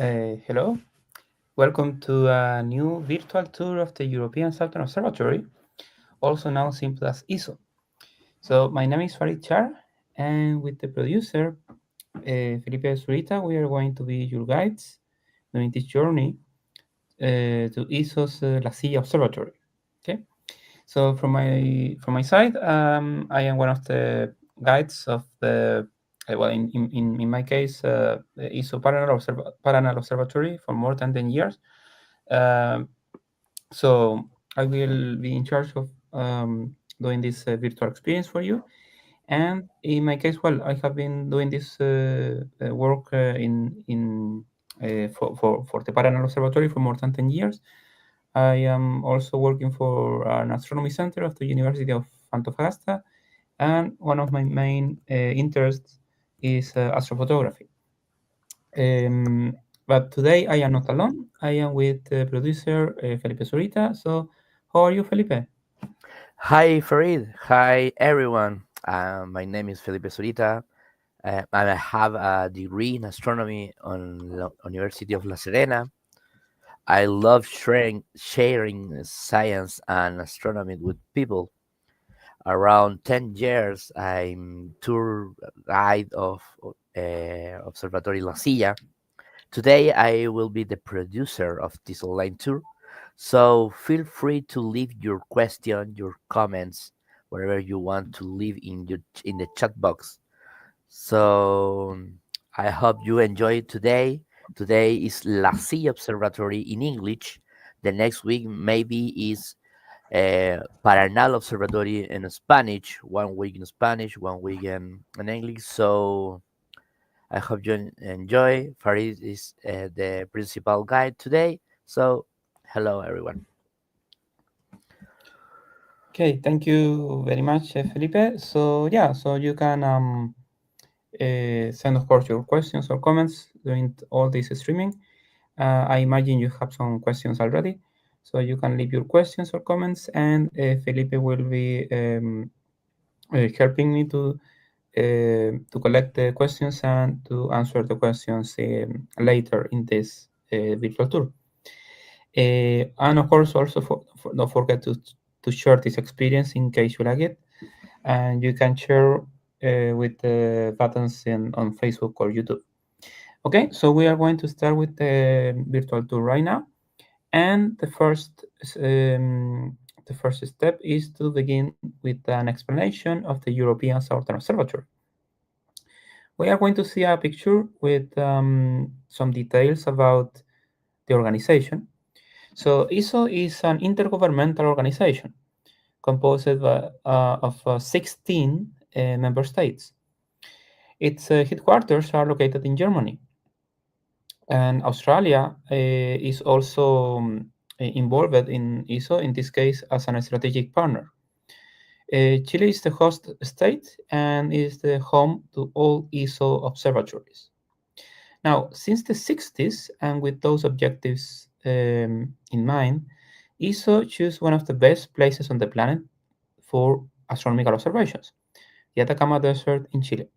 Hello, welcome to a new virtual tour of the European Southern Observatory, also known simply as ESO. So, my name is Farid Char, and with the producer, Felipe Zurita, we are going to be your guides during this journey to ESO's La Silla Observatory. Okay, so from my side, I am one of the guides of the well, in my case, the ESO Parallel Observatory for more than 10 years. Um, so I will be in charge of doing this virtual experience for you. And in my case, well, I have been doing this work for the Parallel Observatory for more than 10 years. I am also working for an astronomy center of the University of Antofagasta, and one of my main interests is astrophotography. But today I am not alone. I am with producer Felipe Zurita. So, how are you, Felipe? Hi Farid, hi everyone. My name is Felipe Zurita, and I have a degree in astronomy on University of La Serena. I love sharing science and astronomy with people. Around 10 years, I'm tour guide of Observatory La Silla. Today, I will be the producer of this online tour. So feel free to leave your question, your comments, wherever you want to leave in the chat box. So I hope you enjoy it today. Today is La Silla Observatory in English. The next week maybe is Paranal Observatory in Spanish. 1 week in Spanish, 1 week in English. So I hope you enjoy. Farid is the principal guide today. So hello everyone. Okay, thank you very much, Felipe. So yeah, so you can send, of course, your questions or comments during all this streaming. I imagine you have some questions already, so you can leave your questions or comments, and Felipe will be helping me to collect the questions and to answer the questions later in this virtual tour. And of course, also don't forget to share this experience in case you like it, and you can share with the buttons on Facebook or YouTube. Okay, so we are going to start with the virtual tour right now, and the first step is to begin with an explanation of the European Southern Observatory. We are going to see a picture with some details about the organization. So ESO is an intergovernmental organization composed of 16 member states. Its headquarters are located in Germany, and Australia is also involved in ESO, in this case as an strategic partner. Chile is the host state and is the home to all ESO observatories. Now, since the 60s, and with those objectives in mind, ESO chose one of the best places on the planet for astronomical observations, the Atacama Desert in Chile.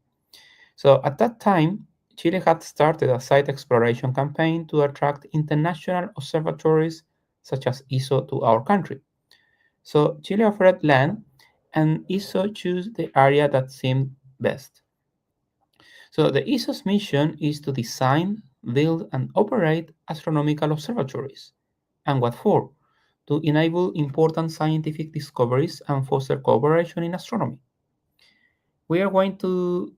So at that time, Chile had started a site exploration campaign to attract international observatories such as ESO to our country. So Chile offered land, and ESO chose the area that seemed best. So the ESO's mission is to design, build, and operate astronomical observatories. And what for? To enable important scientific discoveries and foster cooperation in astronomy. We are going to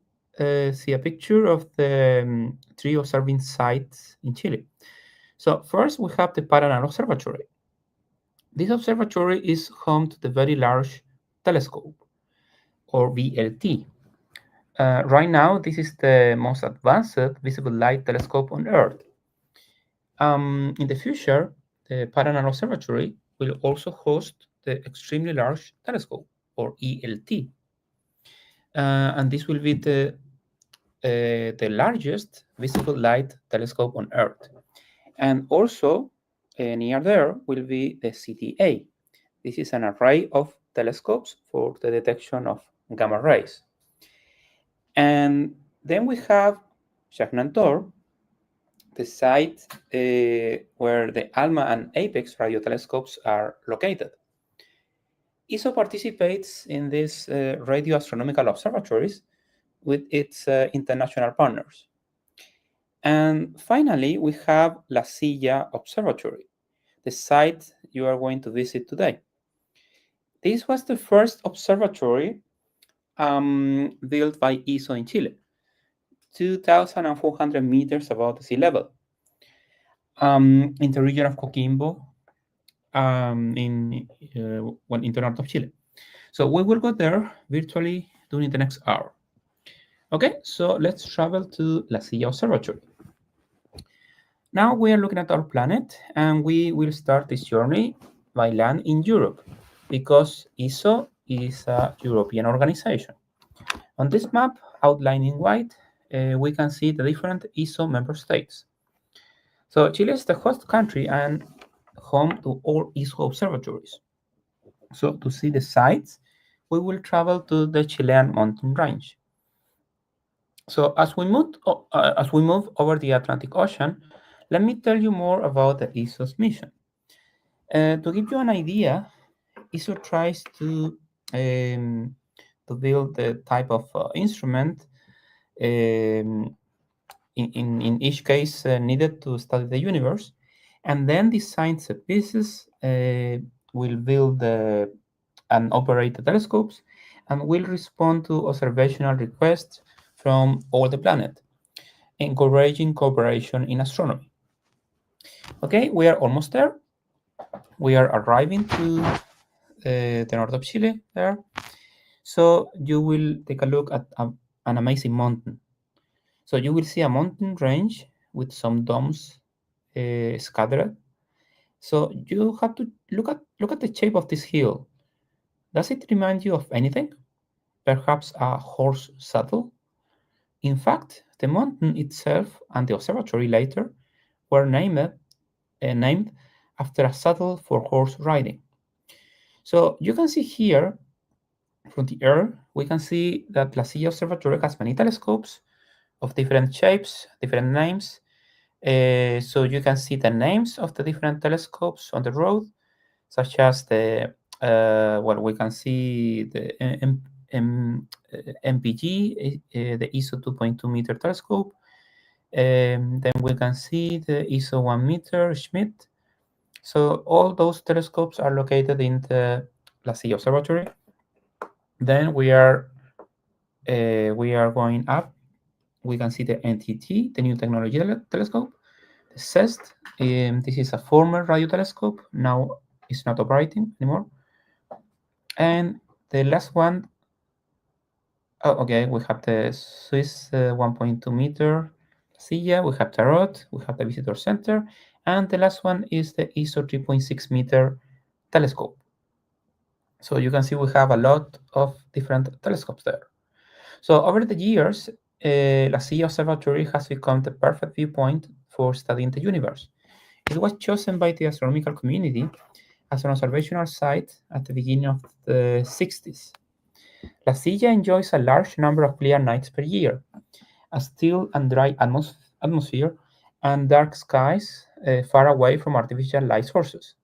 see a picture of the three observing sites in Chile. So first we have the Paraná Observatory. This observatory is home to the Very Large Telescope, or VLT. Right now, this is the most advanced visible light telescope on Earth. In the future, the Paraná Observatory will also host the Extremely Large Telescope, or ELT. And this will be the largest visible light telescope on Earth. And also, near there will be the CTA. This is an array of telescopes for the detection of gamma rays. And then we have Jacques the site where the ALMA and APEX radio telescopes are located. ESO participates in these radio astronomical observatories with its international partners. And finally, we have La Silla Observatory, the site you are going to visit today. This was the first observatory built by ESO in Chile, 2,400 meters above the sea level, in the region of Coquimbo, in the north of Chile. So we will go there virtually during the next hour. Okay, so let's travel to La Silla Observatory. Now we are looking at our planet, and we will start this journey by land in Europe, because ESO is a European organization. On this map, outlined in white, we can see the different ESO member states. So Chile is the host country and home to all ESO observatories. So to see the sites, we will travel to the Chilean mountain range. So as we move over the Atlantic Ocean, let me tell you more about the ESO's mission. To give you an idea, ESO tries to build the type of instrument um, in each case needed to study the universe, and then design set pieces, will build and operate the telescopes, and will respond to observational requests from all the planet, encouraging cooperation in astronomy. Okay, we are almost there. We are arriving to the north of Chile there. So you will take a look at an amazing mountain. So you will see a mountain range with some domes scattered. So you have to look at the shape of this hill. Does it remind you of anything? Perhaps a horse saddle? In fact, the mountain itself and the observatory later were named after a saddle for horse riding. So you can see here from the air, we can see that La Silla Observatory has many telescopes of different shapes, different names. So you can see the names of the different telescopes on the road, such as we can see the MPG, the ESO 2.2 meter telescope. Then we can see the ESO 1 meter Schmidt. So all those telescopes are located in the La Silla Observatory. Then we are going up. We can see the NTT, the New Technology Telescope, the CEST. This is a former radio telescope. Now it's not operating anymore. And the last one, oh, okay, we have the Swiss 1.2 meter Silla, we have Tarot, we have the Visitor Center, and the last one is the ESO 3.6 meter telescope. So you can see we have a lot of different telescopes there. So over the years, La Silla Observatory has become the perfect viewpoint for studying the universe. It was chosen by the astronomical community as an observational site at the beginning of the 60s. La Silla enjoys a large number of clear nights per year, a still and dry atmosphere, and dark skies far away from artificial light sources,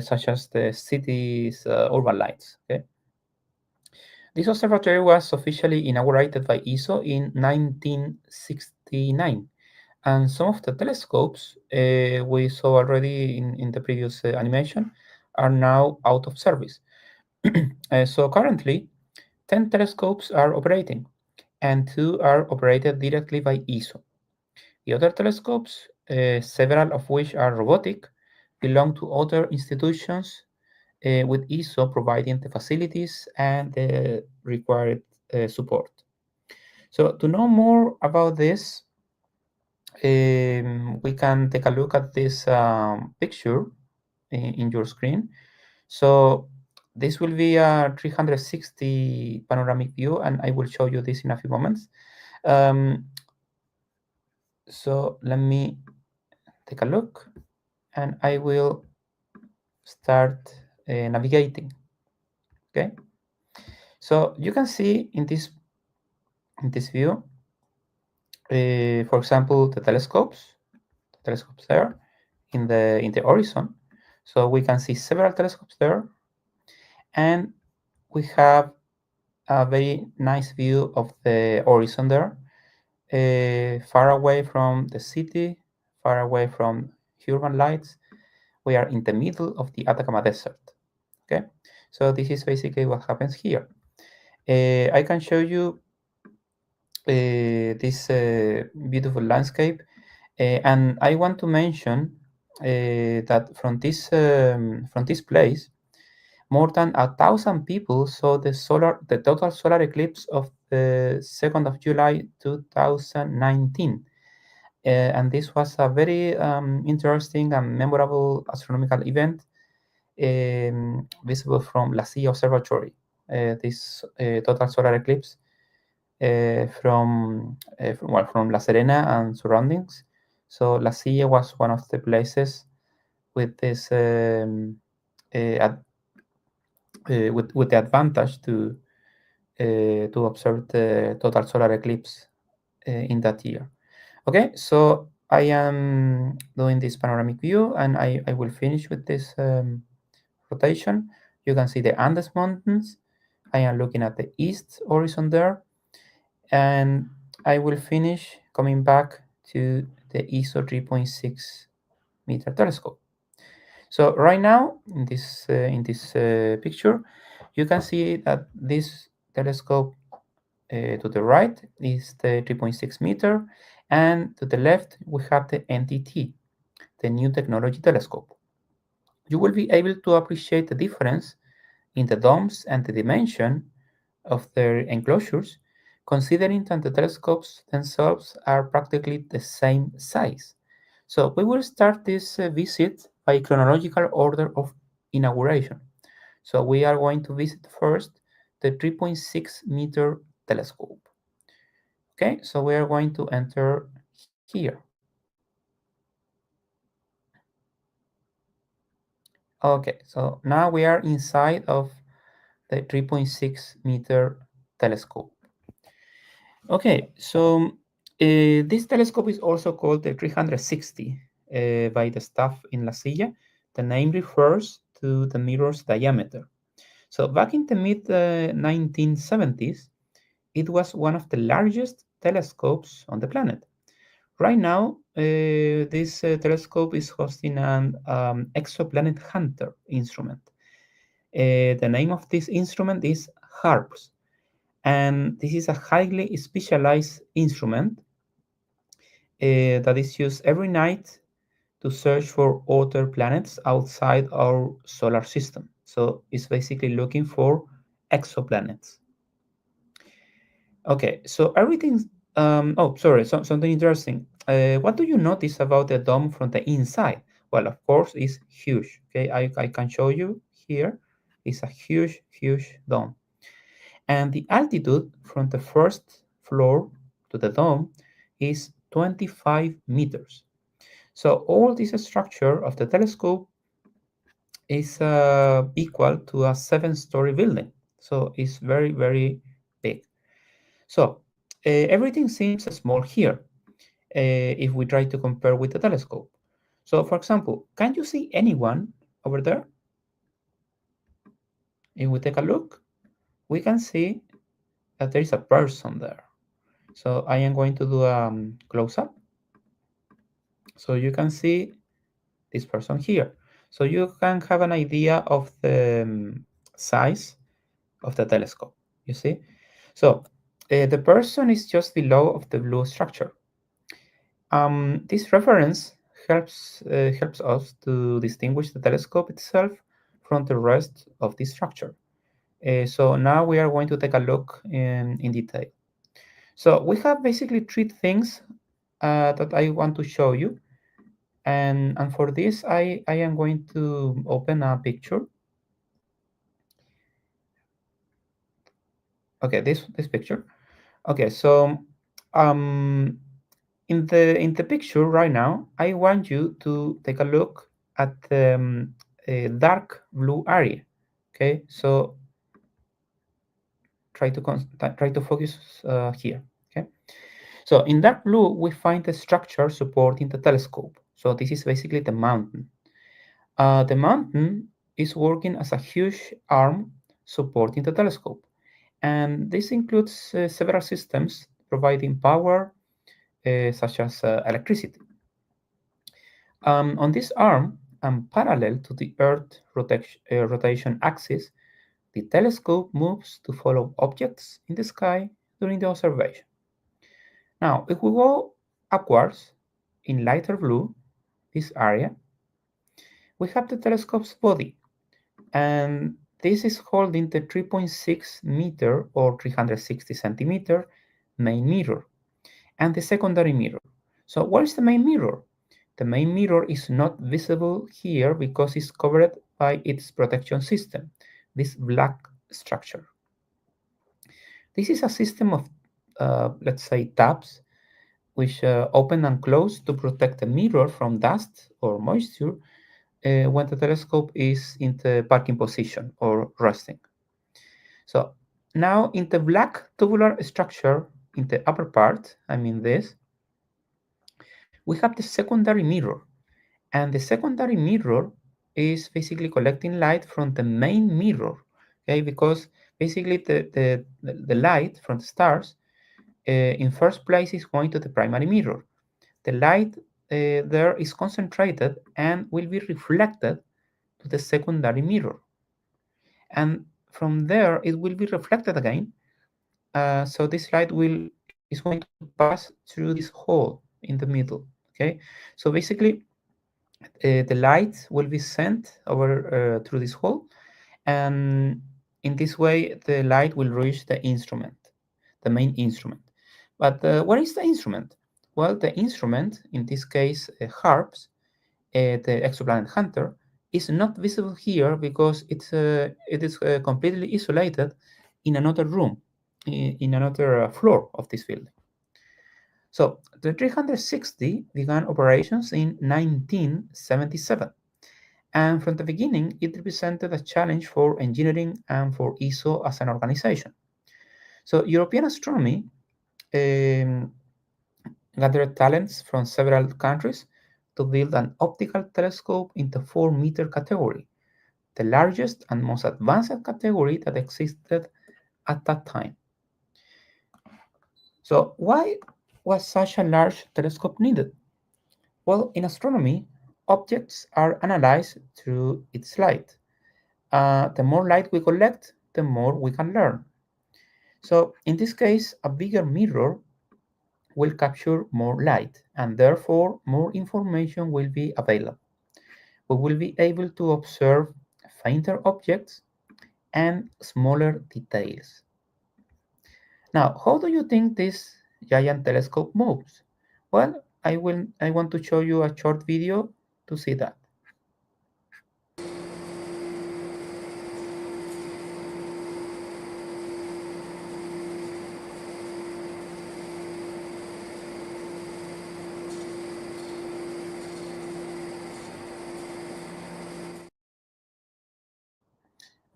such as the city's urban lights. Okay? This observatory was officially inaugurated by ESO in 1969, and some of the telescopes we saw already in the previous animation are now out of service. So currently, 10 telescopes are operating, and 2 are operated directly by ESO. The other telescopes, several of which are robotic, belong to other institutions with ESO providing the facilities and the required support. So to know more about this, we can take a look at this picture in your screen. So this will be a 360 panoramic view, and I will show you this in a few moments. So let me take a look, and I will start navigating. Okay. So you can see in this view, for example, the telescopes. telescopes there in the horizon. So we can see several telescopes there, and we have a very nice view of the horizon there, far away from the city, far away from urban lights. We are in the middle of the Atacama Desert. Okay, so this is basically what happens here. I can show you this beautiful landscape, and I want to mention that from this place, more than 1,000 people saw the total solar eclipse of the 2nd of July 2019. And this was a very interesting and memorable astronomical event, visible from La Silla Observatory. This total solar eclipse from La Serena and surroundings. So La Silla was one of the places with this with the advantage to observe the total solar eclipse in that year. Okay, so I am doing this panoramic view, and I will finish with this rotation. You can see the Andes Mountains. I am looking at the east horizon there, and I will finish coming back to the ESO 3.6 meter telescope. So right now in this picture, you can see that this telescope to the right is the 3.6 meter, and to the left we have the NTT, the New Technology Telescope. You will be able to appreciate the difference in the domes and the dimension of their enclosures, considering that the telescopes themselves are practically the same size. So we will start this visit by chronological order of inauguration. So we are going to visit first the 3.6 meter telescope. Okay, so we are going to enter here. Okay, so now we are inside of the 3.6 meter telescope. Okay, so this telescope is also called the 360 by the staff in La Silla. The name refers to the mirror's diameter. So back in the mid 1970s, it was one of the largest telescopes on the planet. Right now, this telescope is hosting an exoplanet hunter instrument. The name of this instrument is HARPS, and this is a highly specialized instrument that is used every night to search for other planets outside our solar system. So it's basically looking for exoplanets. Okay, so everything's. Oh, sorry, something interesting. What do you notice about the dome from the inside? Well, of course, it's huge. Okay, I can show you here. It's a huge, huge dome. And the altitude from the first floor to the dome is 25 meters. So all this structure of the telescope is equal to a seven-story building. So it's very, very big. So everything seems small here if we try to compare with the telescope. So for example, can you see anyone over there? If we take a look, we can see that there is a person there. So I am going to do a close-up. So you can see this person here. So you can have an idea of the size of the telescope, you see? So the person is just below of the blue structure. This reference helps us to distinguish the telescope itself from the rest of the structure. So now we are going to take a look in detail. So we have basically three things that I want to show you. And for this, I am going to open a picture. Okay, this picture. Okay, so um, in the picture right now, I want you to take a look at the dark blue area. Okay, so try to focus here. Okay, so in dark blue we find the structure supporting the telescope. So this is basically the mountain. The mountain is working as a huge arm supporting the telescope, and this includes several systems providing power, such as electricity. On this arm, and parallel to the Earth rotation axis, the telescope moves to follow objects in the sky during the observation. Now, if we go upwards in lighter blue, this area, we have the telescope's body, and this is holding the 3.6 meter or 360 centimeter main mirror and the secondary mirror. So what is the main mirror? The main mirror is not visible here because it's covered by its protection system, this black structure. This is a system of, let's say, tabs, which open and close to protect the mirror from dust or moisture when the telescope is in the parking position or resting. So now in the black tubular structure in the upper part, I mean this, we have the secondary mirror. And the secondary mirror is basically collecting light from the main mirror, okay? Because basically the light from the stars in first place is going to the primary mirror. The light there is concentrated and will be reflected to the secondary mirror. And from there, it will be reflected again. So this light is going to pass through this hole in the middle, okay? So basically, the light will be sent over through this hole, and in this way the light will reach the instrument, the main instrument. But what is the instrument? Well, the instrument, in this case harps, the exoplanet hunter, is not visible here because it is completely isolated in another room, in another floor of this building. So the 360 began operations in 1977, and from the beginning it represented a challenge for engineering and for ESO as an organization. So European astronomy um, gathered talents from several countries to build an optical telescope in the 4-meter category, the largest and most advanced category that existed at that time. So why was such a large telescope needed? Well, in astronomy, objects are analyzed through its light. The more light we collect, the more we can learn. So in this case, a bigger mirror will capture more light, and therefore more information will be available. We will be able to observe fainter objects and smaller details. Now, how do you think this giant telescope moves? Well, I want to show you a short video to see that.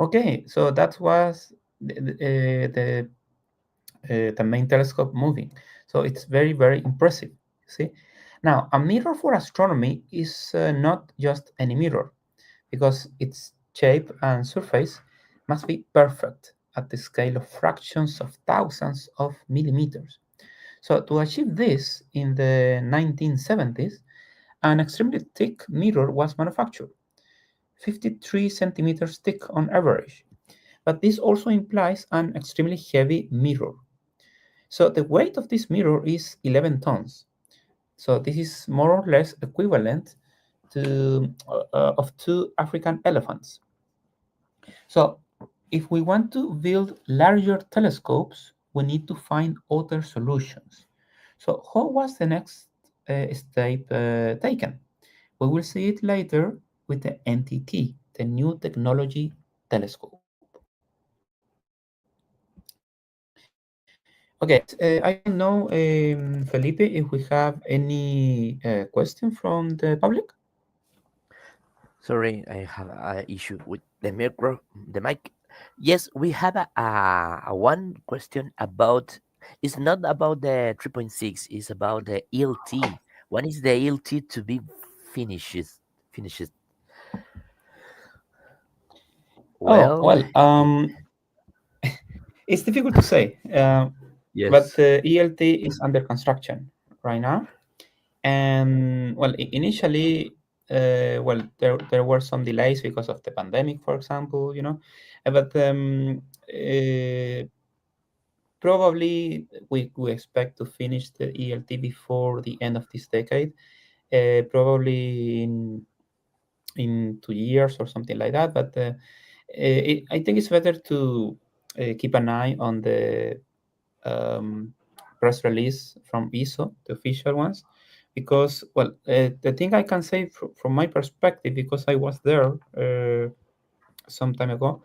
Okay, so that was the main telescope moving. So it's very, very impressive. See? Now, a mirror for astronomy is not just any mirror, because its shape and surface must be perfect at the scale of fractions of thousands of millimeters. So to achieve this in the 1970s, an extremely thick mirror was manufactured, 53 centimeters thick on average. But this also implies an extremely heavy mirror. So the weight of this mirror is 11 tons. So this is more or less equivalent to of 2 African elephants. So if we want to build larger telescopes, we need to find other solutions. So how was the next step taken? We will see it later with the NTT, the New Technology Telescope. Okay, I don't know, Felipe, if we have any question from the public. Sorry, I have an issue with the mic. Yes, we have a one question about. It's not about the 3.6. It's about the ELT. What is the ELT to be finishes Oh, well. well, it's difficult to say, but Yes. the ELT is under construction right now. And well, initially, well, there were some delays because of the pandemic, for example, but probably we expect to finish the ELT before the end of this decade, probably in 2 years or something like that. But I think it's better to keep an eye on the um, press release from ESO, the official ones, because well, the thing I can say from my perspective, because I was there some time ago,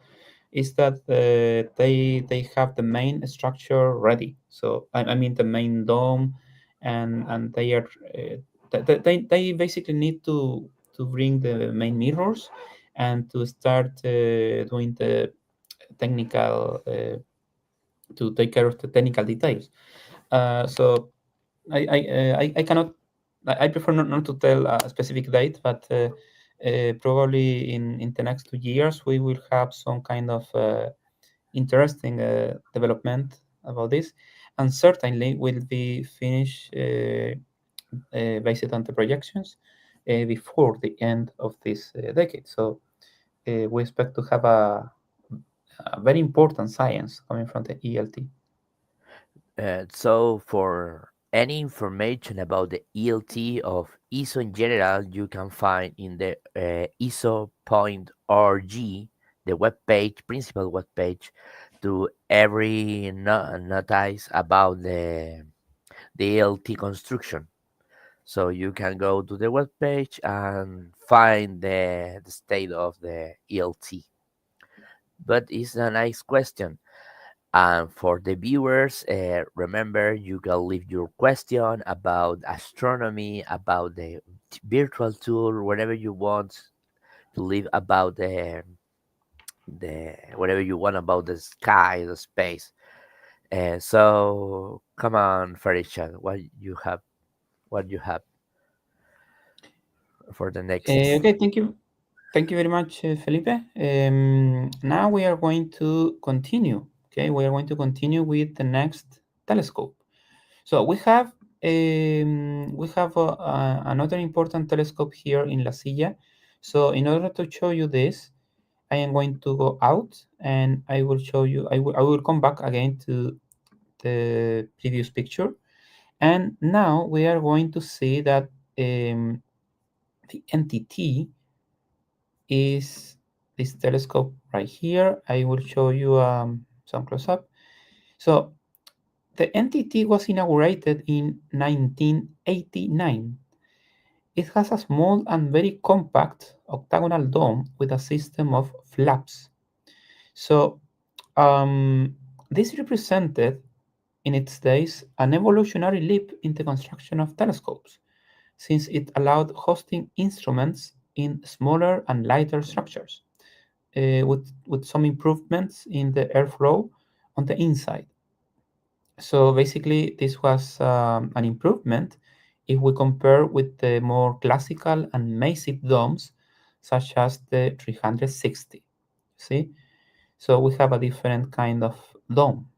is that they have the main structure ready. So I mean the main dome, and they are they basically need to bring the main mirrors and to start doing the technical to take care of the technical details. So I cannot. I prefer not to tell a specific date, but probably in the next 2 years we will have some kind of interesting development about this, and certainly will be finished based on the projections before the end of this decade. So we expect to have a very important science coming from the ELT. So for any information about the ELT of ESO in general, you can find in the ESO.org, the web page, principal web page, to every notice about the ELT construction. So you can go to the web page and find the state of the ELT. But it's a nice question. And for the viewers, remember you can leave your question about astronomy, about the virtual tour, whatever you want to leave about the whatever you want about the sky, the space. So come on, Farisha, what you have for the next. Okay, thank you. Thank you very much, Felipe. Now we are going to continue. Okay, we are going to continue with the next telescope. So we have another important telescope here in La Silla. So in order to show you this, I am going to go out and I will show you. I will come back again to the previous picture, and now we are going to see that the entity is this telescope right here. I will show you some close up. So the NTT was inaugurated in 1989. It has a small and very compact octagonal dome with a system of flaps. So this represented in its days an evolutionary leap in the construction of telescopes, since it allowed hosting instruments in smaller and lighter structures, with some improvements in the airflow on the inside. So basically, this was an improvement if we compare with the more classical and massive domes, such as the 360. See, so we have a different kind of dome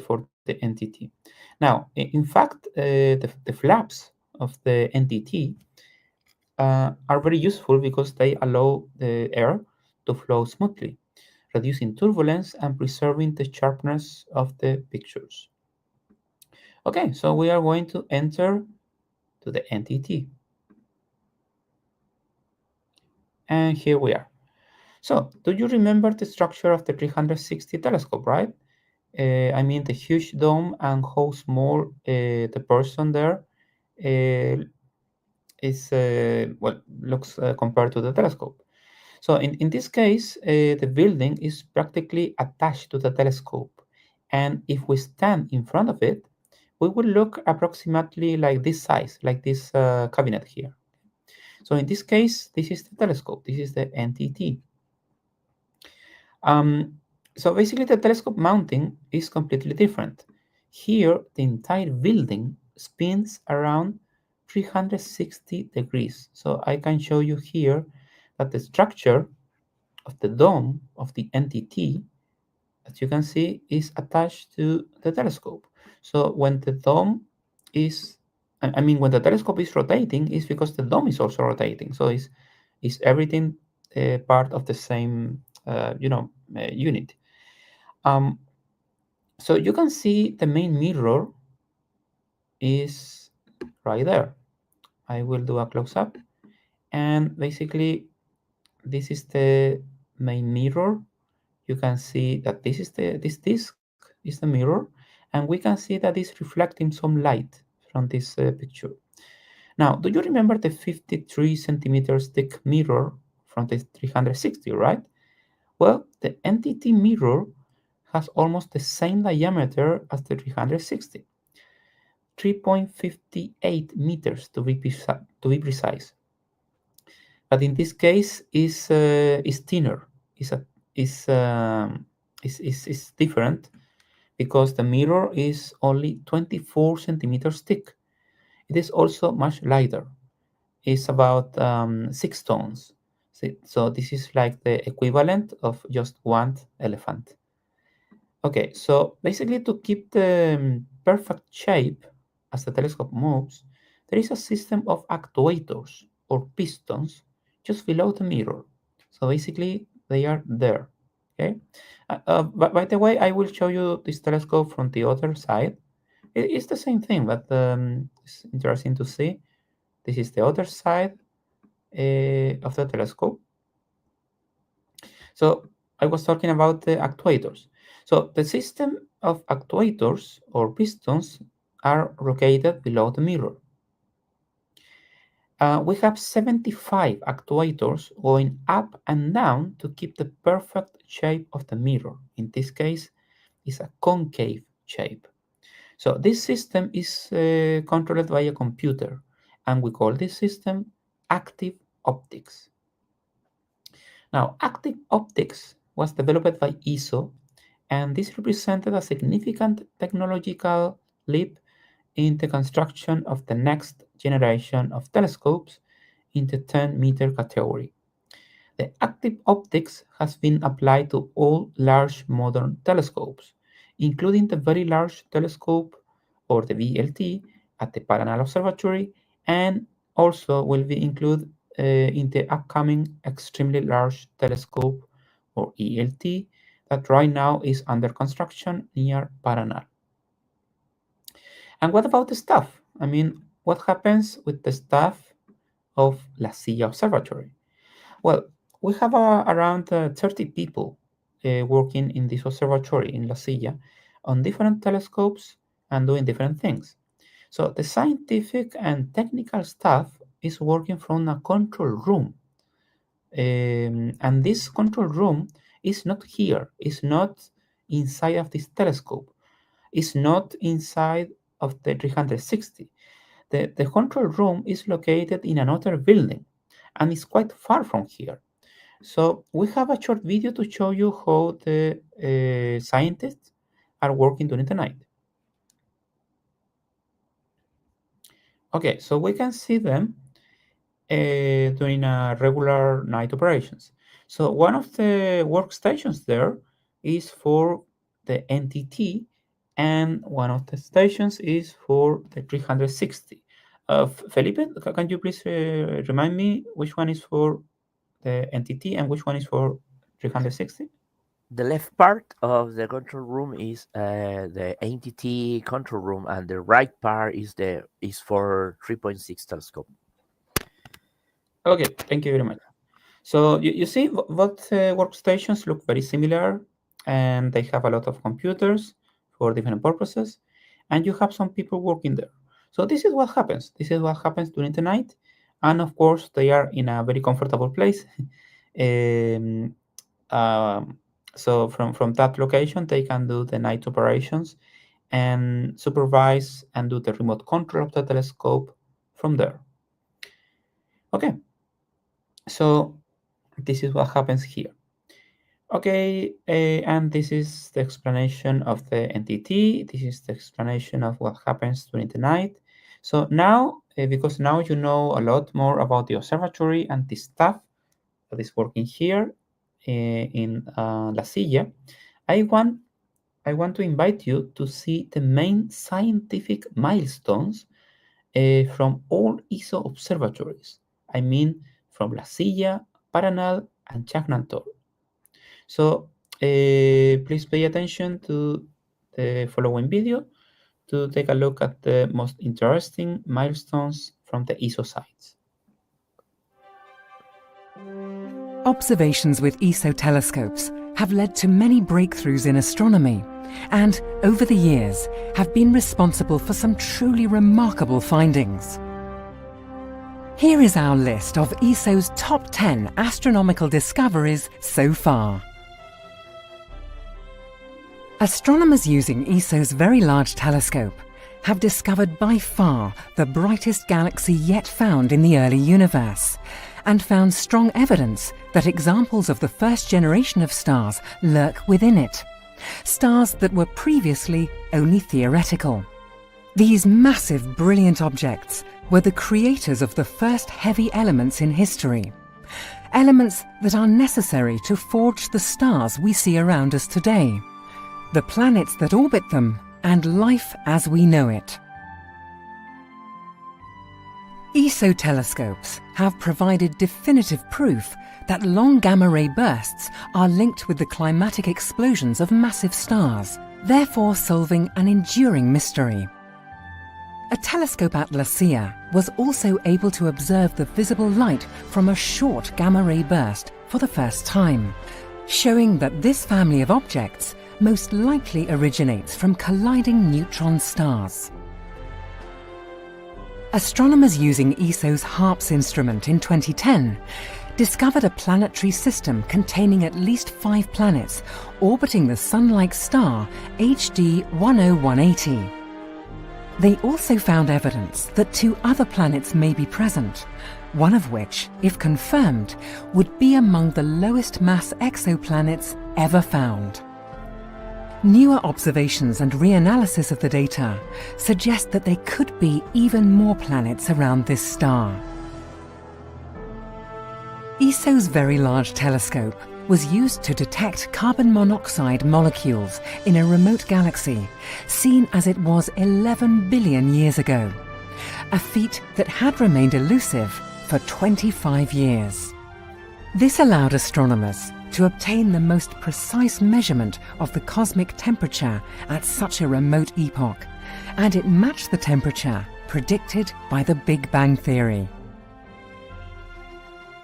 for the NTT. Now, in fact, the flaps of the NTT are very useful because they allow the air to flow smoothly, reducing turbulence and preserving the sharpness of the pictures. Okay, so we are going to enter to the NTT. And here we are. So, do you remember the structure of the 360 telescope, right? I mean, the huge dome and how small the person there uh, is, well, looks compared to the telescope. So in this case, the building is practically attached to the telescope. And if we stand in front of it, we will look approximately like this size, like this cabinet here. So in this case, this is the telescope. This is the NTT. Um, so basically, the telescope mounting is completely different. Here, the entire building spins around 360 degrees. So I can show you here that the structure of the dome of the NTT, as you can see, is attached to the telescope. So when the dome is, I mean, when the telescope is rotating, it's because the dome is also rotating. So it's everything part of the same, unit. Um, so you can see the main mirror is right there. I will do a close up, and basically this is the main mirror. You can see that this disk is the mirror, and we can see that it's reflecting some light from this picture. Now, do you remember the 53 centimeters thick mirror from the 360, right? Well, the NTT mirror has almost the same diameter as the 360, 3.58 meters to be precise. But in this case, is thinner. Is a is different because the mirror is only 24 centimeters thick. It is also much lighter. It's about 6 tons. So this is like the equivalent of just one elephant. Okay, so basically to keep the perfect shape as the telescope moves, there is a system of actuators or pistons just below the mirror. So basically they are there. Okay. But by the way, I will show you this telescope from the other side. It's the same thing, but it's interesting to see. This is the other side of the telescope. So I was talking about the actuators. So the system of actuators or pistons are located below the mirror. We have 75 actuators going up and down to keep the perfect shape of the mirror. In this case, it's a concave shape. So this system is controlled by a computer, and we call this system active optics. Now, active optics was developed by ESO, and this represented a significant technological leap in the construction of the next generation of telescopes in the 10-meter category. The active optics has been applied to all large modern telescopes, including the Very Large Telescope or the VLT at the Paranal Observatory, and also will be included in the upcoming Extremely Large Telescope or ELT that right now is under construction near Paranal. And what about the staff? I mean, what happens with the staff of La Silla Observatory? Well, we have around 30 people working in this observatory in La Silla on different telescopes and doing different things. So the scientific and technical staff is working from a control room. And this control room is not here, it's not inside of this telescope, it's not inside of the 360. The control room is located in another building and it's quite far from here. So we have a short video to show you how the scientists are working during the night. Okay, so we can see them during regular night operations. So one of the workstations there is for the NTT, and one of the stations is for the 360. Felipe, can you please remind me which one is for the NTT and which one is for 360? The left part of the control room is the entity control room, and the right part is for 3.6 telescope. Okay, thank you very much. So you see what workstations look very similar, and they have a lot of computers for different purposes, and you have some people working there. So this is what happens. This is what happens during the night, and of course they are in a very comfortable place. um, um, so from that location they can do the night operations and supervise and do the remote control of the telescope from there. Okay, so this is what happens here. Okay, and this is the explanation of the entity. This is the explanation of what happens during the night. So now, because now you know a lot more about the observatory and the staff that is working here in La Silla, I want I want to invite you to see the main scientific milestones from all ESO observatories. I mean, from La Silla, Paranal, and Chagnantol. So please pay attention to the following video to take a look at the most interesting milestones from the ESO sites. Observations with ESO telescopes have led to many breakthroughs in astronomy and, over the years, have been responsible for some truly remarkable findings. Here is our list of ESO's top 10 astronomical discoveries so far. Astronomers using ESO's Very Large Telescope have discovered by far the brightest galaxy yet found in the early universe, and found strong evidence that examples of the first generation of stars lurk within it, stars that were previously only theoretical. These massive, brilliant objects were the creators of the first heavy elements in history, elements that are necessary to forge the stars we see around us today, the planets that orbit them, and life as we know it. ESO telescopes have provided definitive proof that long gamma-ray bursts are linked with the climatic explosions of massive stars, therefore solving an enduring mystery. A telescope at La Silla was also able to observe the visible light from a short gamma-ray burst for the first time, showing that this family of objects most likely originates from colliding neutron stars. Astronomers using ESO's HARPS instrument in 2010 discovered a planetary system containing at least 5 planets orbiting the Sun-like star HD 10180. They also found evidence that 2 other planets may be present, one of which, if confirmed, would be among the lowest mass exoplanets ever found. Newer observations and reanalysis of the data suggest that there could be even more planets around this star. ESO's Very Large Telescope was used to detect carbon monoxide molecules in a remote galaxy, seen as it was 11 billion years ago, a feat that had remained elusive for 25 years. This allowed astronomers to obtain the most precise measurement of the cosmic temperature at such a remote epoch, and it matched the temperature predicted by the Big Bang theory.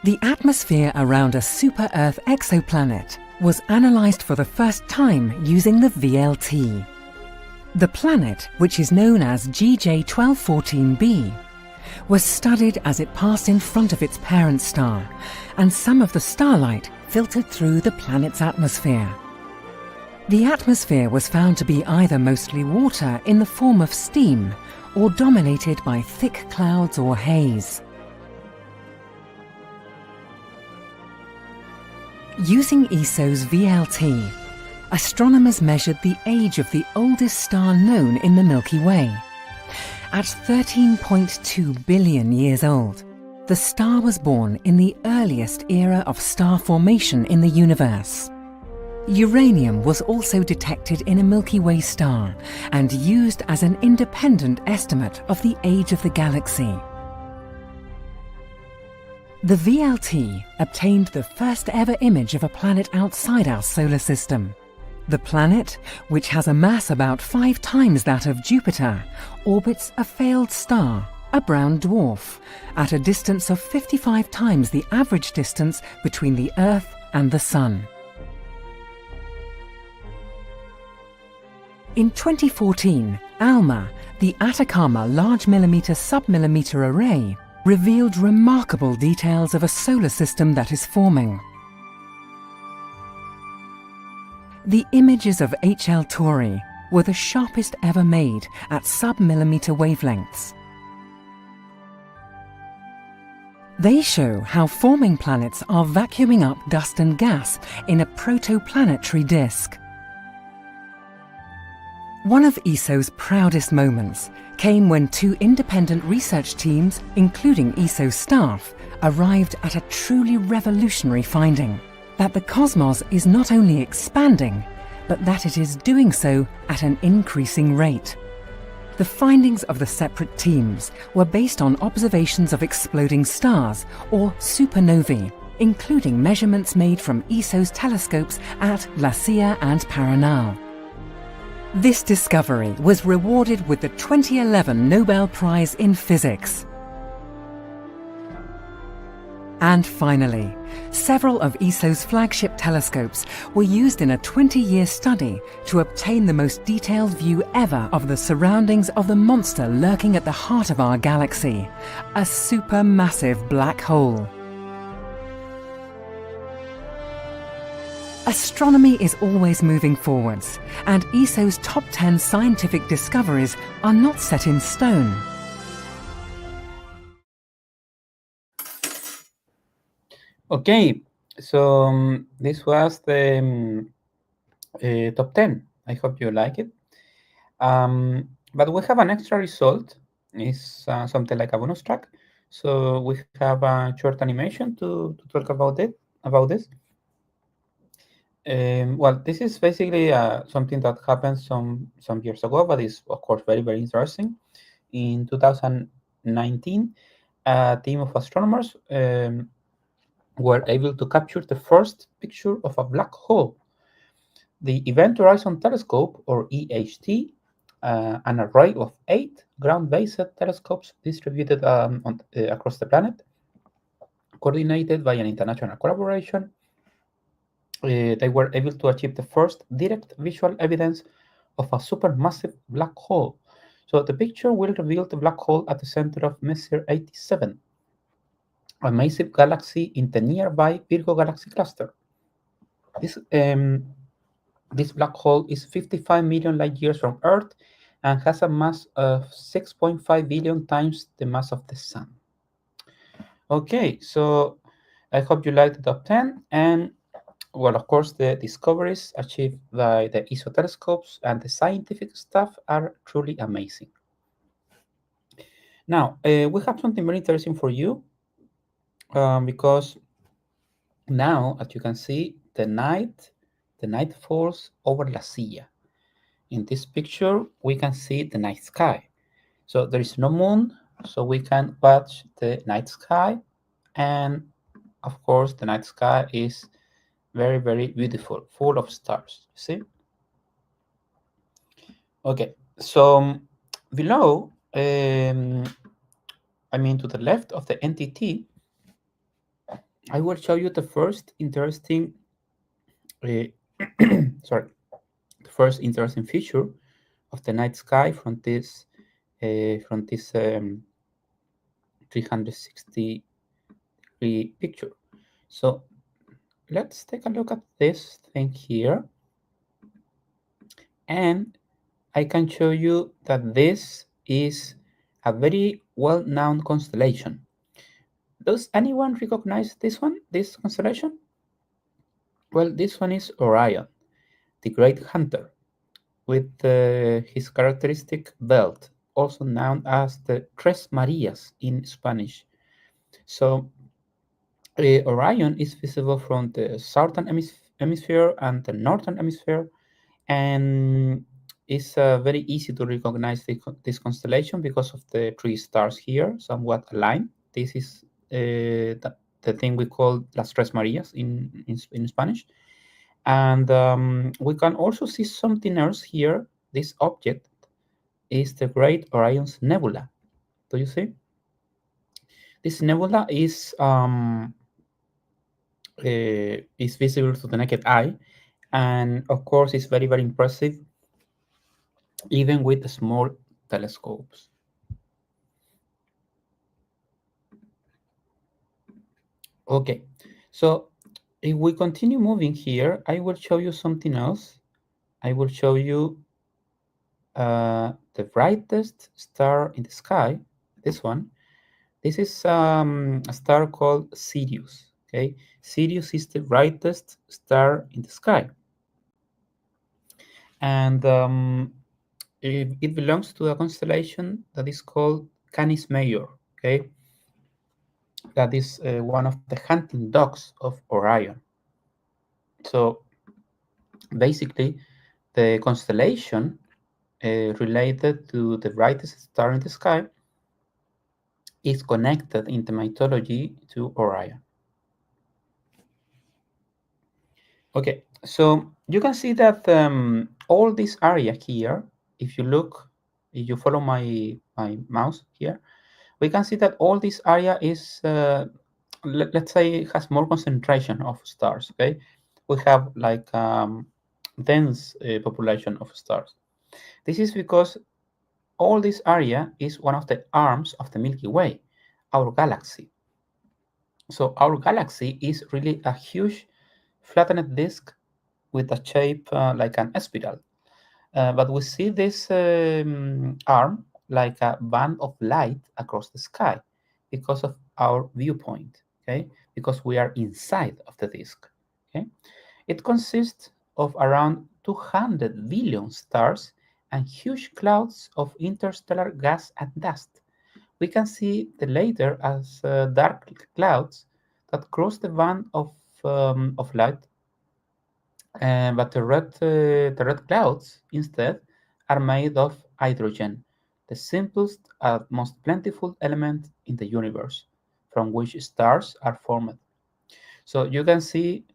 The atmosphere around a super-Earth exoplanet was analysed for the first time using the VLT. The planet, which is known as GJ1214b, was studied as it passed in front of its parent star, and some of the starlight filtered through the planet's atmosphere. The atmosphere was found to be either mostly water in the form of steam or dominated by thick clouds or haze. Using ESO's VLT, astronomers measured the age of the oldest star known in the Milky Way. At 13.2 billion years old, the star was born in the earliest era of star formation in the universe. Uranium was also detected in a Milky Way star and used as an independent estimate of the age of the galaxy. The VLT obtained the first ever image of a planet outside our solar system. The planet, which has a mass about 5 times that of Jupiter, orbits a failed star, a brown dwarf, at a distance of 55 times the average distance between the Earth and the Sun. In 2014, ALMA, the Atacama Large Millimeter Submillimeter Array, revealed remarkable details of a solar system that is forming. The images of HL Tauri were the sharpest ever made at sub-millimeter wavelengths. They show how forming planets are vacuuming up dust and gas in a protoplanetary disk. One of ESO's proudest moments came when two independent research teams, including ESO staff, arrived at a truly revolutionary finding: that the cosmos is not only expanding, but that it is doing so at an increasing rate. The findings of the separate teams were based on observations of exploding stars, or supernovae, including measurements made from ESO's telescopes at La Silla and Paranal. This discovery was rewarded with the 2011 Nobel Prize in Physics. And finally, several of ESO's flagship telescopes were used in a 20-year study to obtain the most detailed view ever of the surroundings of the monster lurking at the heart of our galaxy, a supermassive black hole. Astronomy is always moving forwards, and ESO's top 10 scientific discoveries are not set in stone. Okay, so this was the top 10. I hope you like it. But we have an extra result. It's something like a bonus track. So we have a short animation to talk about this. Well, this is basically something that happened some years ago, but it's of course very, very interesting. In 2019, a team of astronomers were able to capture the first picture of a black hole. The Event Horizon Telescope, or EHT, an array of 8 ground-based telescopes distributed across the planet, coordinated by an international collaboration. They were able to achieve the first direct visual evidence of a supermassive black hole. So the picture will reveal the black hole at the center of Messier 87, a massive galaxy in the nearby Virgo galaxy cluster. This black hole is 55 million light years from Earth and has a mass of 6.5 billion times the mass of the Sun. Okay, so I hope you liked the top 10, and well, of course, the discoveries achieved by the ESO telescopes and the scientific staff are truly amazing. Now, we have something very interesting for you, because now, as you can see, the night falls over La Silla. In this picture, we can see the night sky. So there is no moon, so we can watch the night sky, and of course, the night sky is very, very beautiful, full of stars. See? Okay, so below, I mean to the left of the NTT, I will show you the first interesting, sorry, the first interesting feature of the night sky from this 360 degree picture. So let's take a look at this thing here, and I can show you that this is a very well-known constellation. Does anyone recognize this one, this constellation? Well, this one is Orion, the Great Hunter, with his characteristic belt, also known as the Tres Marias in Spanish. So Orion is visible from the southern hemisphere and the northern hemisphere, and it's very easy to recognize this constellation because of the 3 stars here, somewhat aligned. This is the thing we call las Tres Marias in Spanish. And we can also see something else here. This object is the Great Orion's Nebula. Do you see? This nebula is visible to the naked eye, and of course it's very, very impressive even with the small telescopes. Okay, so if we continue moving here, I will show you something else. I will show you the brightest star in the sky, this one. This is a star called Sirius. Okay, Sirius is the brightest star in the sky, and it belongs to a constellation that is called Canis Major. Okay, that is one of the hunting dogs of Orion. So basically, the constellation related to the brightest star in the sky is connected in the mythology to Orion. Okay, so you can see that all this area here, if you look, if you follow my mouse here, we can see that all this area is, let's say, has more concentration of stars. Okay, we have like dense population of stars. This is because all this area is one of the arms of the Milky Way, our galaxy. So our galaxy is really a huge flattened disk with a shape like an spiral. But we see this arm like a band of light across the sky because of our viewpoint, okay? Because we are inside of the disk, okay? It consists of around 200 billion stars and huge clouds of interstellar gas and dust. We can see the later as dark clouds that cross the band of light, but the red clouds instead are made of hydrogen, the simplest and most plentiful element in the universe, from which stars are formed. So you can see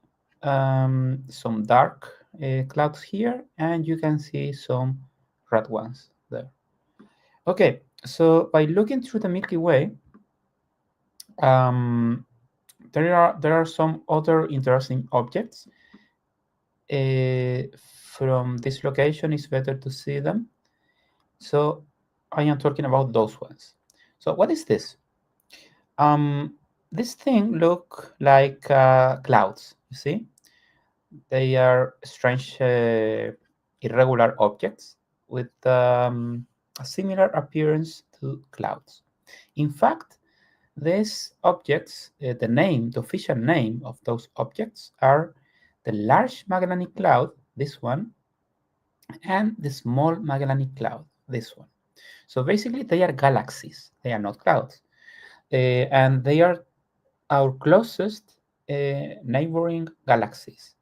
some dark clouds here, and you can see some red ones there. Okay, so by looking through the Milky Way, um, there are some other interesting objects. From this location, it's better to see them. So I am talking about those ones. So what is this? Um, this thing look like clouds. You see, they are strange, irregular objects with a similar appearance to clouds. In fact, these objects, the official name of those objects are the Large Magellanic Cloud, this one, and the Small Magellanic Cloud, this one. So basically, they are galaxies. They are not clouds, and they are our closest neighboring galaxies.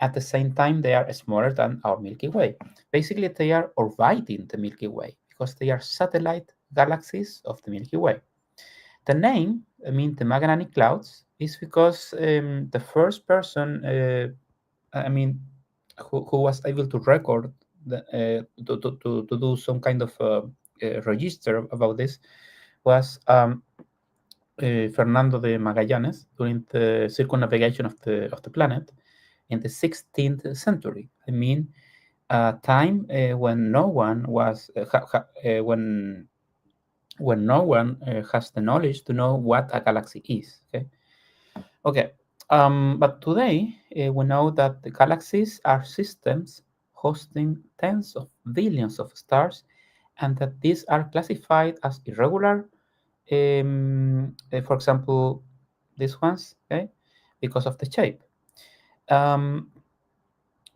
At the same time, they are smaller than our Milky Way. Basically, they are orbiting the Milky Way because they are satellite galaxies of the Milky Way. The name, I mean, the Magellanic Clouds, is because the first person, I mean, who was able to record to do some kind of register about this was Fernando de Magallanes during the circumnavigation of the planet in the 16th century. I mean, a time when no one was when no one has the knowledge to know what a galaxy is. Okay, okay. But today we know that the galaxies are systems hosting tens of billions of stars, and that these are classified as irregular. For example, these ones, okay, because of the shape. Um,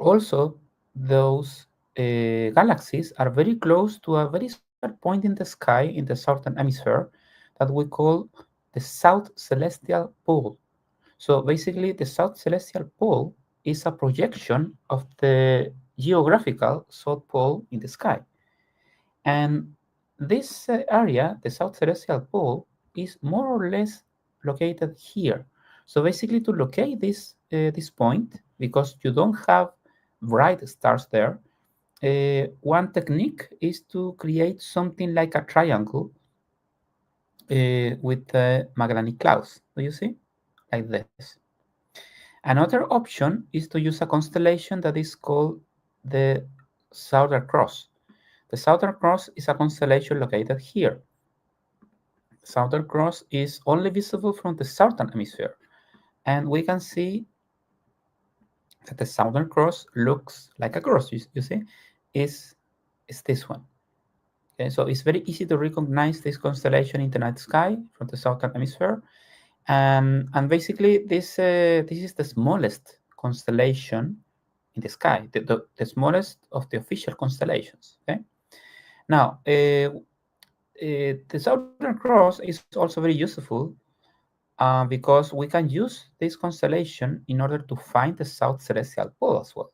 Also, those galaxies are very close to a very small point in the sky in the southern hemisphere that we call the South Celestial Pole. So basically, the South Celestial Pole is a projection of the geographical South Pole in the sky. And this area, the South Celestial Pole, is more or less located here. So basically, to locate this point, because you don't have bright stars there, one technique is to create something like a triangle with Magellanic Clouds. Do you see? Like this. Another option is to use a constellation that is called the Southern Cross. The Southern Cross is a constellation located here. Southern Cross is only visible from the southern hemisphere, and we can see that the Southern Cross looks like a cross. You see, is this one. Okay, so it's very easy to recognize this constellation in the night sky from the southern hemisphere, and basically this is the smallest constellation in the sky, the smallest of the official constellations. Okay, Now, the Southern Cross is also very useful because we can use this constellation in order to find the South Celestial Pole as well.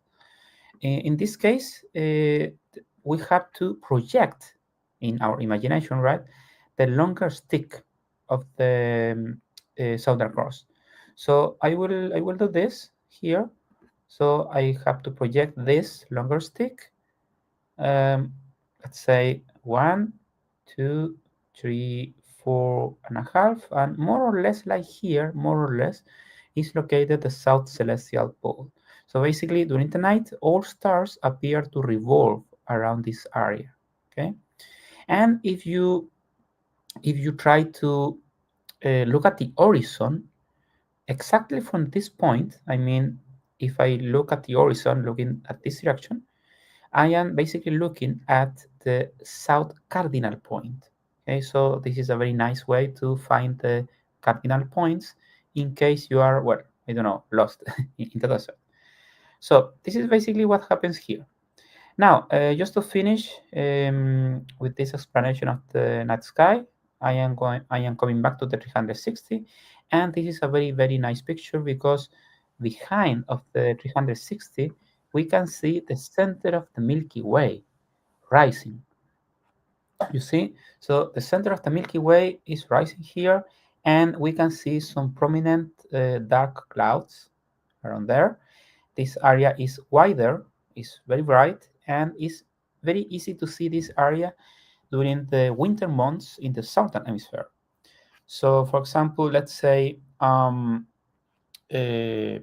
In this case, we have to project in our imagination, right, the longer stick of the Southern Cross. So I will do this here. So I have to project this longer stick. Um, let's say 1, 2, 3, 4.5, and more or less like here, more or less, is located the South Celestial Pole. So basically, during the night, all stars appear to revolve around this area. Okay, and if you try to look at the horizon exactly from this point, I mean, if I look at the horizon, looking at this direction, I am basically looking at the south cardinal point. Okay, so this is a very nice way to find the cardinal points in case you are, well, I don't know, lost in the desert. So this is basically what happens here. Now, just to finish with this explanation of the night sky, I am coming back to the 360, and this is a very, very nice picture because behind of the 360, we can see the center of the Milky Way rising. You see, so the center of the Milky Way is rising here, and we can see some prominent dark clouds around there. This area is wider, is very bright, and is very easy to see this area during the winter months in the southern hemisphere. So, for example, let's say uh,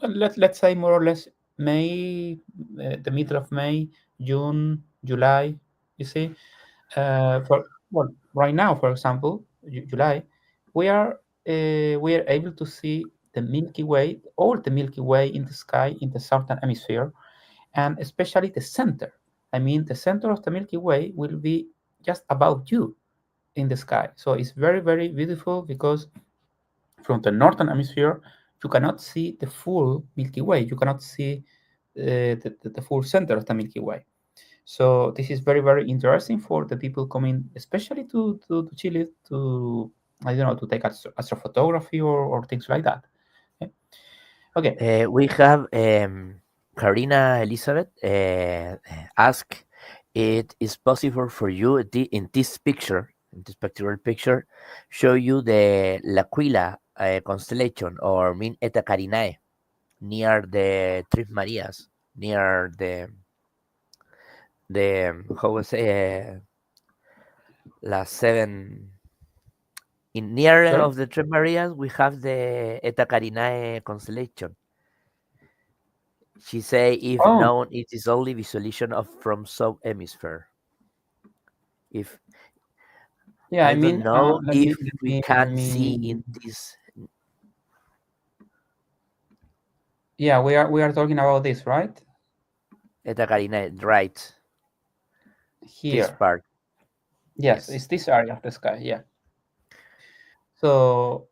let's say more or less May, the middle of May, June, July. You see, for well, right now, for example, July, we are able to see the Milky Way, all the Milky Way in the sky in the southern hemisphere, and especially the center. I mean, the center of the Milky Way will be just above you in the sky. So it's very, very beautiful because from the northern hemisphere, you cannot see the full Milky Way. You cannot see the full center of the Milky Way. So this is very, very interesting for the people coming, especially to Chile, to, I don't know, to take astrophotography or things like that. Okay. Okay. We have Karina Elizabeth ask, it is possible for you in this picture, in this particular picture, show you the L'Aquila constellation or mean Eta Carinae near the Tres Marias, near the how was la seven in near Sorry. of the Tres Marias we have the Eta Carinae constellation. She say if Oh, known it is only visualization of from south hemisphere. If yeah. I I don't mean, know let if me let we me let can see me. in this Yeah, we are talking about this, right? Eta Carinae, right? This Here. part, Yes, yes. it's this area of the sky. Yeah. So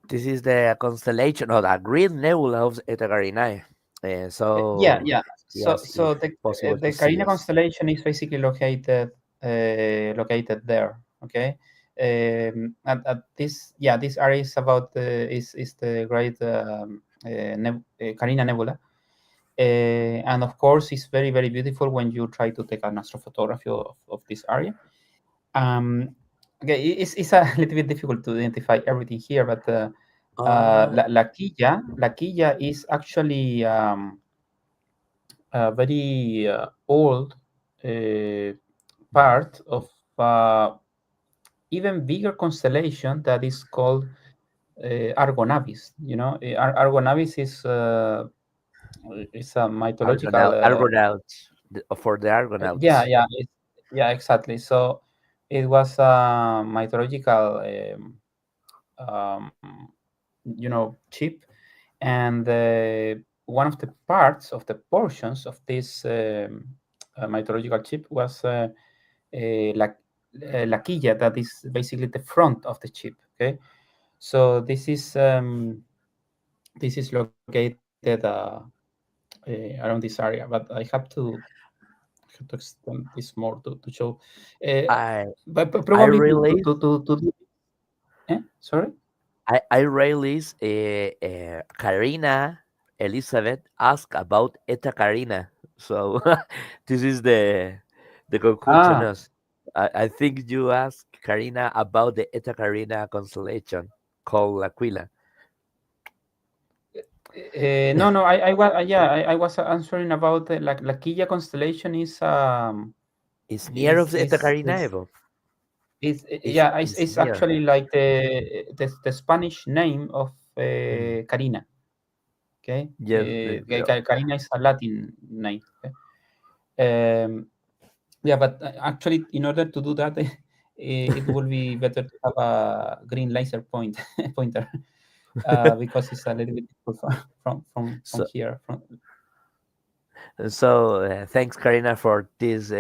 This is the constellation of the Green Nebula of Eta Carinae. yeah, So yeah. So yes, so if the possible to the see Carina us. constellation is basically located there. Okay. At this, yeah, this area is about is the great Carina Nebula. And of course, it's very, very beautiful when you try to take an astrophotography of this area. Um, okay, it's a little bit difficult to identify everything here, but La Quilla is actually a very old uh, part of even bigger constellation that is called Argonavis. You know, Argonavis is a mythological. Argonauts for the Yeah, Argonauts. yeah, yeah, exactly. So it was a mythological, um, chip, and one of the parts of the portions of this mythological chip was la quilla, that is basically the front of the chip. Okay, so this is located around this area, but I have to have to extend this more to show. Uh, I but I probably released sorry. I released Karina Elizabeth asked about Eta Karina. So this is the conclusion. Ah, I think you asked Karina about the Eta Carina constellation called Aquila. no, no. I was yeah. I was answering about the Laquilla constellation It's near of the Eta Carina, is Evo. yeah. It's It's near. actually like the Spanish name of Mm. Carina. Okay, Yes, Carina is a Latin name. Okay? Yeah, but actually, in order to do that, it will be better to have a green laser pointer because it's a little bit difficult from so here. thanks, Karina, for this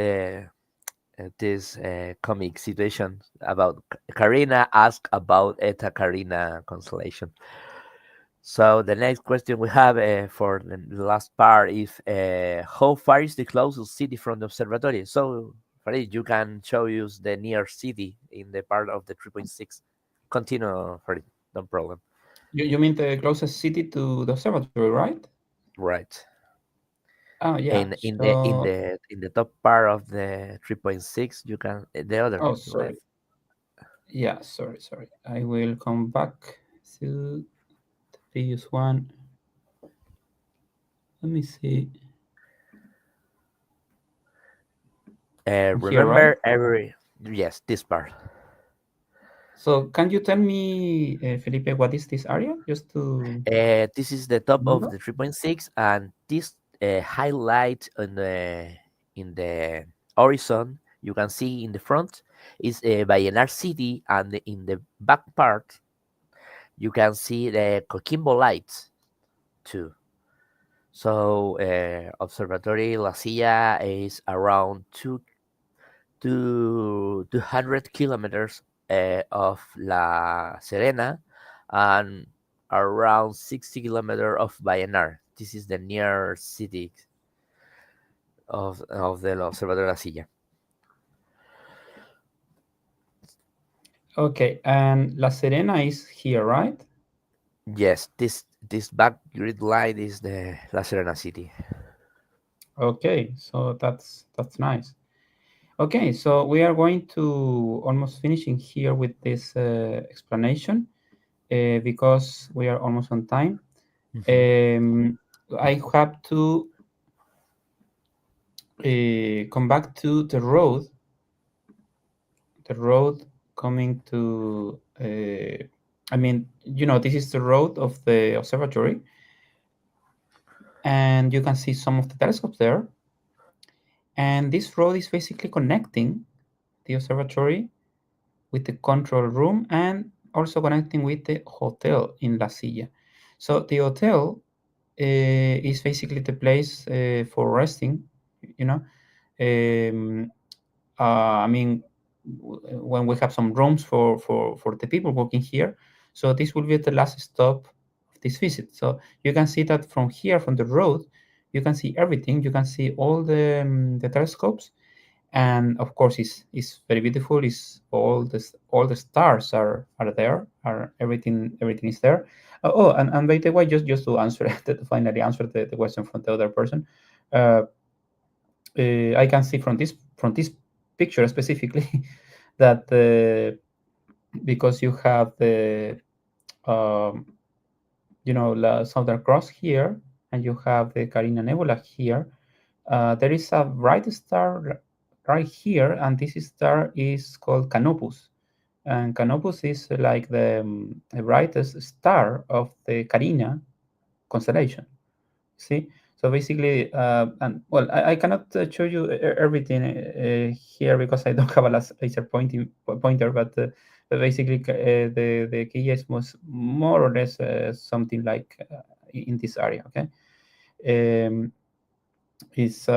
comic situation about Karina asked about Eta Carina constellation. So the next question we have for the last part is how far is the closest city from the observatory? So Farid, you can show us the near city in the part of the 3.6. Continue, Farid, no problem. You mean the closest city to the observatory, right? Right. Oh yeah. And So in the top part of the 3.6, you can the other oh left. sorry. Yeah, sorry. I will come back to the previous one. Let me see. From here, right? Remember every yes, this part. So can you tell me, Felipe, what is this area? Just to This is the top of remember. the 3.6, and this highlight in the horizon you can see in the front is Vallenar City, and in the back part you can see the Coquimbo lights too. So Observatory La Silla is around 200 kilometers of La Serena and around 60 kilometers of Vallenar. This is the near city of the Observatorio de la Silla. Okay, and La Serena is here, right? Yes, this back grid line is the La Serena city. Okay, so that's nice. Okay, so we are going to almost finishing here with this explanation because we are almost on time. Mhm. Um, I have to come back to the road coming to. I mean, this is the road of the observatory, and you can see some of the telescopes there. And this road is basically connecting the observatory with the control room and also connecting with the hotel in La Silla. So the hotel is basically the place for resting, you know. Um, I mean, when we have some rooms for the people working here. So this will be the last stop of this visit. So you can see that from here, from the road, you can see everything. You can see all the telescopes, and of course it's very beautiful. Is all the stars are there, are everything is there. And by the way, just to answer to finally answer the question from the other person, uh, I can see from this picture specifically that because you have the um, the Southern Cross here, and you have the Carina Nebula here. There is a bright star right here, and this star is called Canopus. And Canopus is like the brightest star of the Carina constellation. See? So basically, and well, I cannot show you everything here because I don't have a laser pointer, but basically, the key is more or less something like in this area. Okay, um, is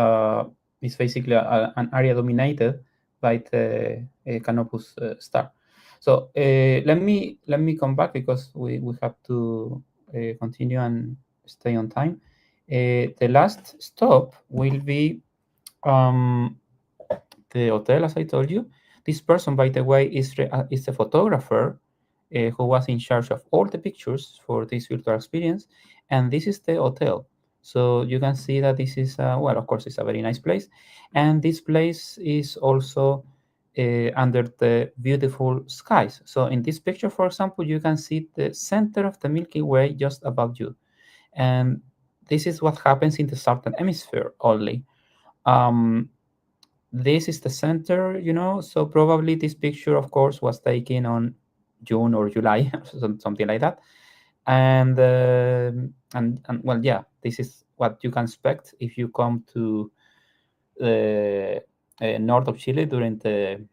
is basically an area dominated by the Canopus star. So let me come back because we have to continue and stay on time. The last stop will be Um, the hotel, as I told you. This person, by the way, is a photographer who was in charge of all the pictures for this virtual experience, and this is the hotel. So you can see that this is well, of course, it's a very nice place, and this place is also under the beautiful skies. So in this picture, for example, you can see the center of the Milky Way just above you, and this is what happens in the southern hemisphere only. Um, this is the center, so probably this picture, of course, was taken on June or July, something like that. And well, yeah, this is what you can expect if you come to the north of Chile during the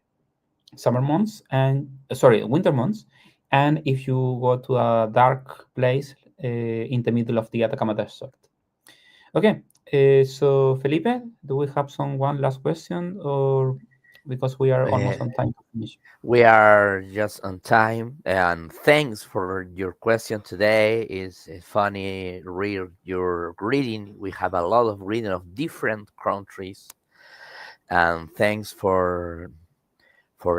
summer months and sorry, winter months, and if you go to a dark place in the middle of the Atacama Desert. Okay, so Felipe, do we have some one last question, or because we are almost Uh, on time to finish? we are just on time, and thanks for your question today. It's funny read your reading. We have a lot of reading of different countries, and thanks for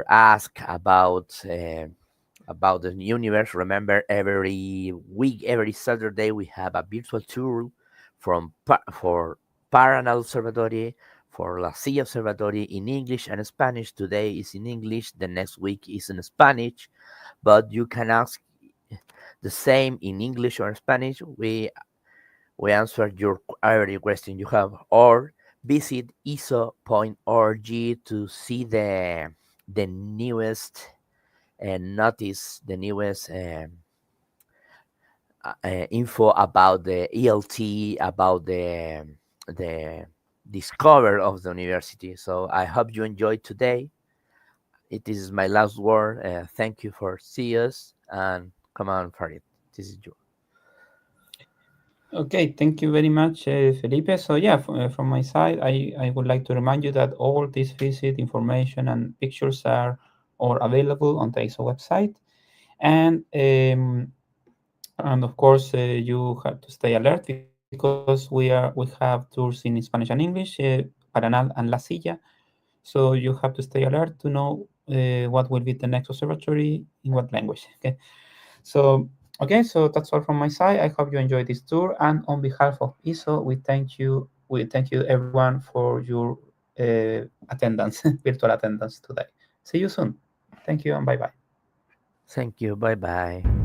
ask about the universe. Remember, every week, every Saturday, we have a virtual tour for Paranal Observatory, for La Silla Observatory in English and Spanish. Today is in English, the next week is in Spanish, but you can ask the same in English or Spanish. We answer your every question you have, or visit ESO.org to see the newest and notice the newest info about the ELT, about the discover of the university. So I hope you enjoyed today. It is my last word. Thank you for seeing us, and come on, Farid. This is you. Okay, thank you very much, Felipe. So yeah, from my side, I would like to remind you that all this visit information and pictures are all available on the ESO website, and of course you have to stay alert because we have tours in Spanish and English, Paranal and La Silla. So you have to stay alert to know what will be the next observatory in what language. Okay. So, okay, so that's all from my side. I hope you enjoyed this tour. And on behalf of ESO, we thank you. We thank you everyone for your attendance, virtual attendance today. See you soon. Thank you and bye bye. Thank you. Bye bye.